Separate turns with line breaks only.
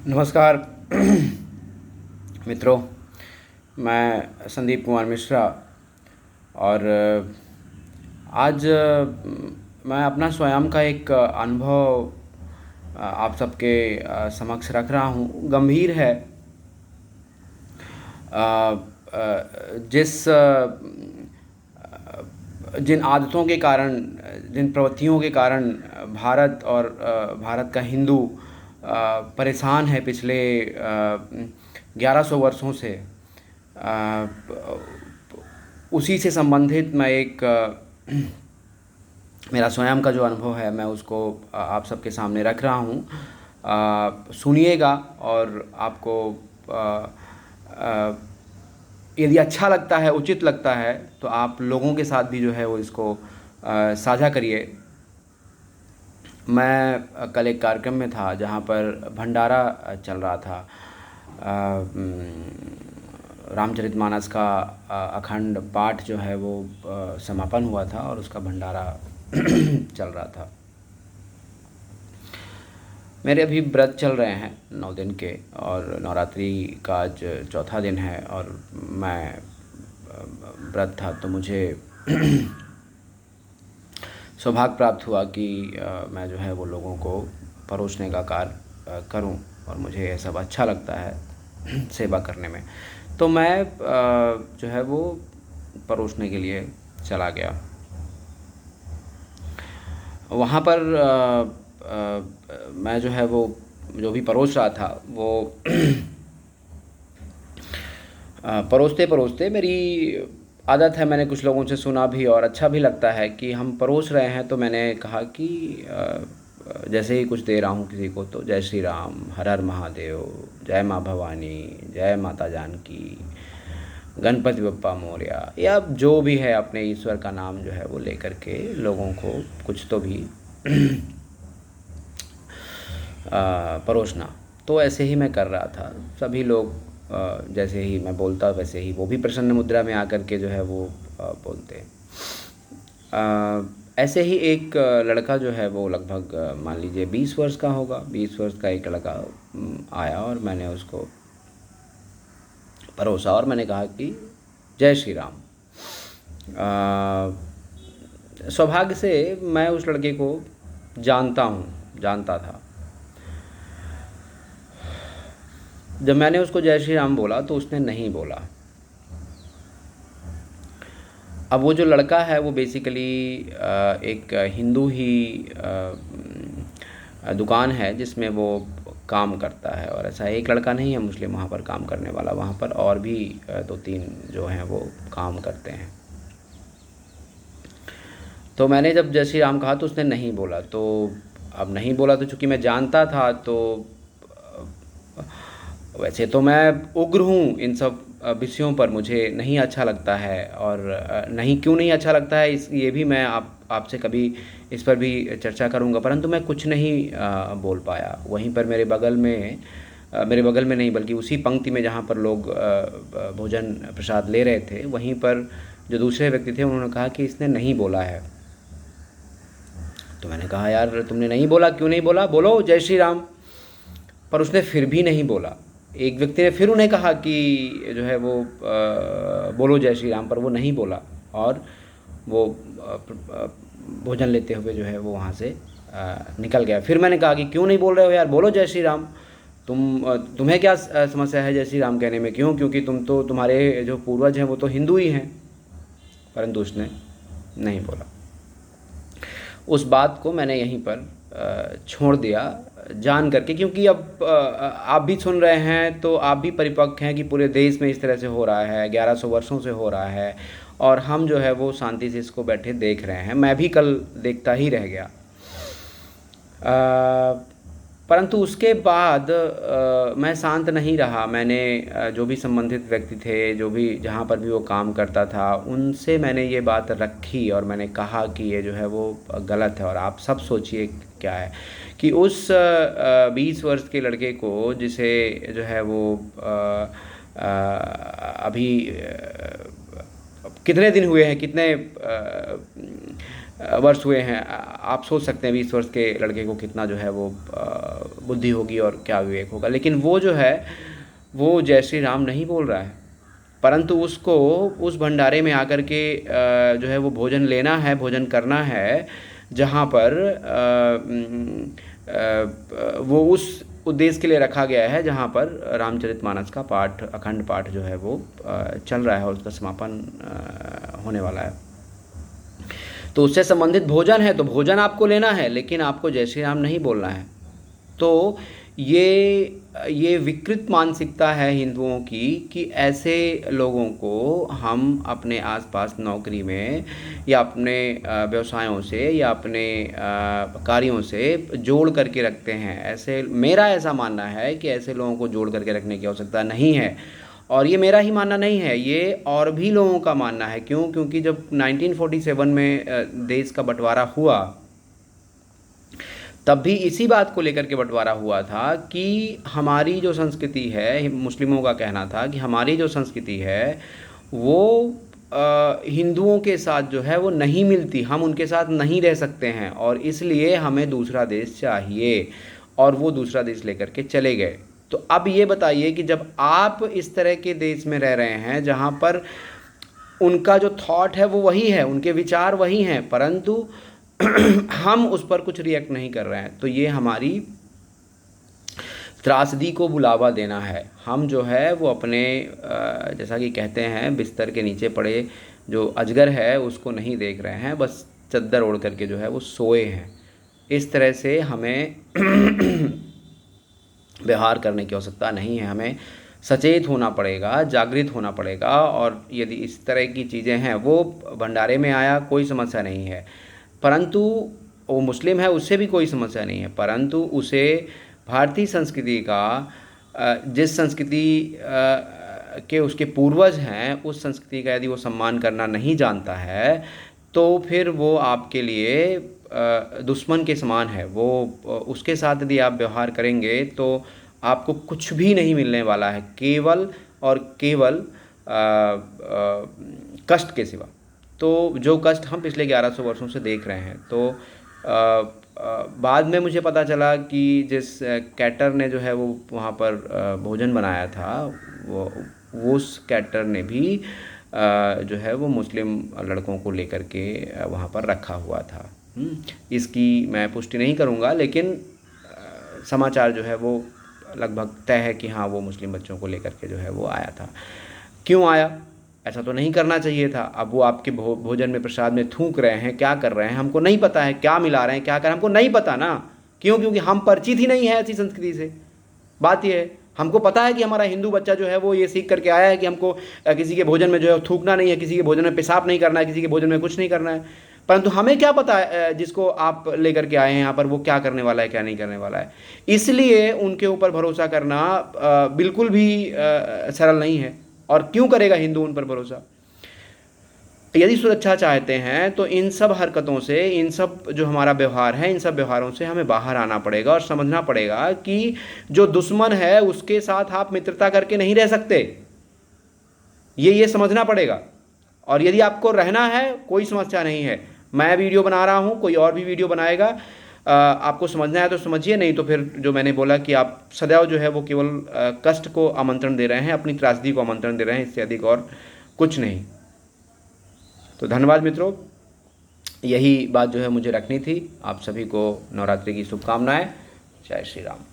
नमस्कार मित्रों। मैं संदीप कुमार मिश्रा और आज मैं अपना स्वयं का एक अनुभव आप सबके समक्ष रख रहा हूँ। गंभीर है। जिस जिन आदतों के कारण, जिन प्रवृत्तियों के कारण भारत और भारत का हिंदू परेशान है पिछले 1100 वर्षों से, उसी से संबंधित मैं एक मेरा स्वयं का जो अनुभव है मैं उसको आप सबके सामने रख रहा हूँ। सुनिएगा और आपको यदि अच्छा लगता है, उचित लगता है, तो आप लोगों के साथ भी जो है वो इसको साझा करिए। मैं कल एक कार्यक्रम में था जहाँ पर भंडारा चल रहा था। रामचरितमानस का अखंड पाठ जो है वो समापन हुआ था और उसका भंडारा चल रहा था। मेरे अभी व्रत चल रहे हैं 9 दिन के, और नवरात्रि का आज चौथा दिन है और मैं व्रत था, तो मुझे सौभाग्य प्राप्त हुआ कि मैं जो है वो लोगों को परोसने का कार्य करूं, और मुझे ये सब अच्छा लगता है सेवा करने में। तो मैं जो है वो परोसने के लिए चला गया। वहाँ पर मैं जो है वो जो भी परोस रहा था वो परोसते परोसते मेरी आदत है, मैंने कुछ लोगों से सुना भी और अच्छा भी लगता है कि हम परोस रहे हैं, तो मैंने कहा कि जैसे ही कुछ दे रहा हूँ किसी को, तो जय श्री राम, हर हर महादेव, जय माँ भवानी, जय माता जानकी, गणपति बप्पा मोरया, या जो भी है अपने ईश्वर का नाम जो है वो लेकर के लोगों को कुछ तो भी परोसना। तो ऐसे ही मैं कर रहा था। सभी लोग जैसे ही मैं बोलता वैसे ही वो भी प्रसन्न मुद्रा में आकर के जो है वो बोलते। ऐसे ही एक लड़का जो है वो लगभग मान लीजिए 20 वर्ष का होगा, 20 वर्ष का एक लड़का आया और मैंने उसको परोसा और मैंने कहा कि जय श्री राम। सौभाग्य से मैं उस लड़के को जानता था। जब मैंने उसको जय श्री राम बोला तो उसने नहीं बोला। अब वो जो लड़का है वो बेसिकली एक हिंदू ही दुकान है जिसमें वो काम करता है, और ऐसा एक लड़का नहीं है मुस्लिम वहाँ पर काम करने वाला, वहाँ पर और भी 2-3 जो हैं वो काम करते हैं। तो मैंने जब जय श्री राम कहा तो उसने नहीं बोला। तो अब नहीं बोला तो चूँकि मैं जानता था, तो वैसे तो मैं उग्र हूँ इन सब विषयों पर, मुझे नहीं अच्छा लगता है, और नहीं क्यों नहीं अच्छा लगता है इस ये भी मैं आपसे कभी इस पर भी चर्चा करूँगा, परंतु मैं कुछ नहीं बोल पाया। वहीं पर मेरे बगल में नहीं बल्कि उसी पंक्ति में जहाँ पर लोग भोजन प्रसाद ले रहे थे, वहीं पर जो दूसरे व्यक्ति थे उन्होंने कहा कि इसने नहीं बोला है। तो मैंने कहा यार तुमने नहीं बोला, क्यों नहीं बोला, बोलो जय श्री राम। पर उसने फिर भी नहीं बोला। एक व्यक्ति ने फिर उन्हें कहा कि जो है वो बोलो जय श्री राम, पर वो नहीं बोला और वो भोजन लेते हुए जो है वो वहाँ से निकल गया। फिर मैंने कहा कि क्यों नहीं बोल रहे हो यार, बोलो जय श्री राम। तुम्हें क्या समस्या है जय श्री राम कहने में, क्यों? क्योंकि तुम्हारे जो पूर्वज हैं वो तो हिंदू ही हैं। परंतु उसने नहीं बोला। उस बात को मैंने यहीं पर छोड़ दिया जान करके, क्योंकि अब आप भी सुन रहे हैं तो आप भी परिपक्व हैं कि पूरे देश में इस तरह से हो रहा है, 1100 वर्षों से हो रहा है, और हम जो है वो शांति से इसको बैठे देख रहे हैं। मैं भी कल देखता ही रह गया। परंतु उसके बाद मैं शांत नहीं रहा। मैंने जो भी संबंधित व्यक्ति थे, जो भी जहाँ पर भी वो काम करता था, उनसे मैंने ये बात रखी और मैंने कहा कि ये जो है वो गलत है। और आप सब सोचिए क्या है कि उस 20 वर्ष के लड़के को, जिसे जो है वो अभी कितने दिन हुए हैं, कितने वर्ष हुए हैं, आप सोच सकते हैं 20 वर्ष के लड़के को कितना जो है वो बुद्धि होगी और क्या विवेक होगा। लेकिन वो जो है वो जय श्री राम नहीं बोल रहा है, परंतु उसको उस भंडारे में आकर के जो है वो भोजन लेना है, भोजन करना है, जहाँ पर वो उस उद्देश्य के लिए रखा गया है जहाँ पर रामचरितमानस का पाठ, अखंड पाठ जो है वो चल रहा है और उसका समापन होने वाला है। तो उससे संबंधित भोजन है तो भोजन आपको लेना है, लेकिन आपको जय श्री राम नहीं बोलना है। तो ये विकृत मानसिकता है हिंदुओं की कि ऐसे लोगों को हम अपने आसपास नौकरी में या अपने व्यवसायों से या अपने कार्यों से जोड़ करके रखते हैं। ऐसे, मेरा ऐसा मानना है कि ऐसे लोगों को जोड़ करके रखने की आवश्यकता नहीं है। और ये मेरा ही मानना नहीं है, ये और भी लोगों का मानना है। क्यों? क्योंकि जब 1947 में देश का बंटवारा हुआ, तब भी इसी बात को लेकर के बंटवारा हुआ था कि हमारी जो संस्कृति है, मुस्लिमों का कहना था कि हमारी जो संस्कृति है वो हिंदुओं के साथ जो है वो नहीं मिलती, हम उनके साथ नहीं रह सकते हैं और इसलिए हमें दूसरा देश चाहिए, और वो दूसरा देश लेकर के चले गए। तो अब ये बताइए कि जब आप इस तरह के देश में रह रहे हैं जहाँ पर उनका जो थॉट है वो वही है, उनके विचार वही हैं, परंतु हम उस पर कुछ रिएक्ट नहीं कर रहे हैं, तो ये हमारी त्रासदी को बुलावा देना है। हम जो है वो अपने जैसा कि कहते हैं बिस्तर के नीचे पड़े जो अजगर है उसको नहीं देख रहे हैं, बस चद्दर ओढ़ करके जो है वो सोए हैं। इस तरह से हमें व्यवहार करने की आवश्यकता नहीं है। हमें सचेत होना पड़ेगा, जागृत होना पड़ेगा। और यदि इस तरह की चीज़ें हैं, वो भंडारे में आया कोई समस्या नहीं है, परंतु वो मुस्लिम है उससे भी कोई समस्या नहीं है, परंतु उसे भारतीय संस्कृति का जिस संस्कृति के उसके पूर्वज हैं उस संस्कृति का यदि वो सम्मान करना नहीं जानता है तो फिर वो आपके लिए दुश्मन के समान है। वो उसके साथ यदि आप व्यवहार करेंगे तो आपको कुछ भी नहीं मिलने वाला है, केवल और केवल कष्ट के सिवा। तो जो कष्ट हम पिछले 1100 वर्षों से देख रहे हैं, तो बाद में मुझे पता चला कि जिस कैटर ने जो है वो वहाँ पर भोजन बनाया था, वो उस कैटर ने भी जो है वो मुस्लिम लड़कों को लेकर के वहाँ पर रखा हुआ था। इसकी मैं पुष्टि नहीं करूँगा, लेकिन समाचार जो है वो लगभग तय है कि हाँ वो मुस्लिम बच्चों को लेकर के जो है वो आया था। क्यों आया? ऐसा तो नहीं करना चाहिए था। अब वो आपके भोजन में, प्रसाद में थूक रहे हैं, क्या कर रहे हैं हमको नहीं पता है, क्या मिला रहे हैं, क्या कर रहे हैं हमको नहीं पता ना। क्यों? क्योंकि हम परिचित ही नहीं है ऐसी संस्कृति से। बात ये है, हमको पता है कि हमारा हिंदू बच्चा जो है वो ये सीख करके आया है कि हमको किसी के भोजन में जो है थूकना नहीं है, किसी के भोजन में पेशाब नहीं करना है, किसी के भोजन में कुछ नहीं करना है। परंतु हमें क्या पता है जिसको आप लेकर के आए हैं यहाँ पर वो क्या करने वाला है, क्या नहीं करने वाला है। इसलिए उनके ऊपर भरोसा करना बिल्कुल भी सरल नहीं है। और क्यों करेगा हिंदू उन पर भरोसा? यदि सुरक्षा चाहते हैं तो इन सब हरकतों से, इन सब जो हमारा व्यवहार है, इन सब व्यवहारों से हमें बाहर आना पड़ेगा और समझना पड़ेगा कि जो दुश्मन है उसके साथ आप मित्रता करके नहीं रह सकते। ये समझना पड़ेगा। और यदि आपको रहना है कोई समस्या नहीं है, मैं वीडियो बना रहा हूँ, कोई और भी वीडियो बनाएगा, आपको समझना है तो समझिए, नहीं तो फिर जो मैंने बोला कि आप सदैव जो है वो केवल कष्ट को आमंत्रण दे रहे हैं, अपनी त्रासदी को आमंत्रण दे रहे हैं, इससे अधिक और कुछ नहीं। तो धन्यवाद मित्रों, यही बात जो है मुझे रखनी थी। आप सभी को नवरात्रि की शुभकामनाएं। जय श्री राम।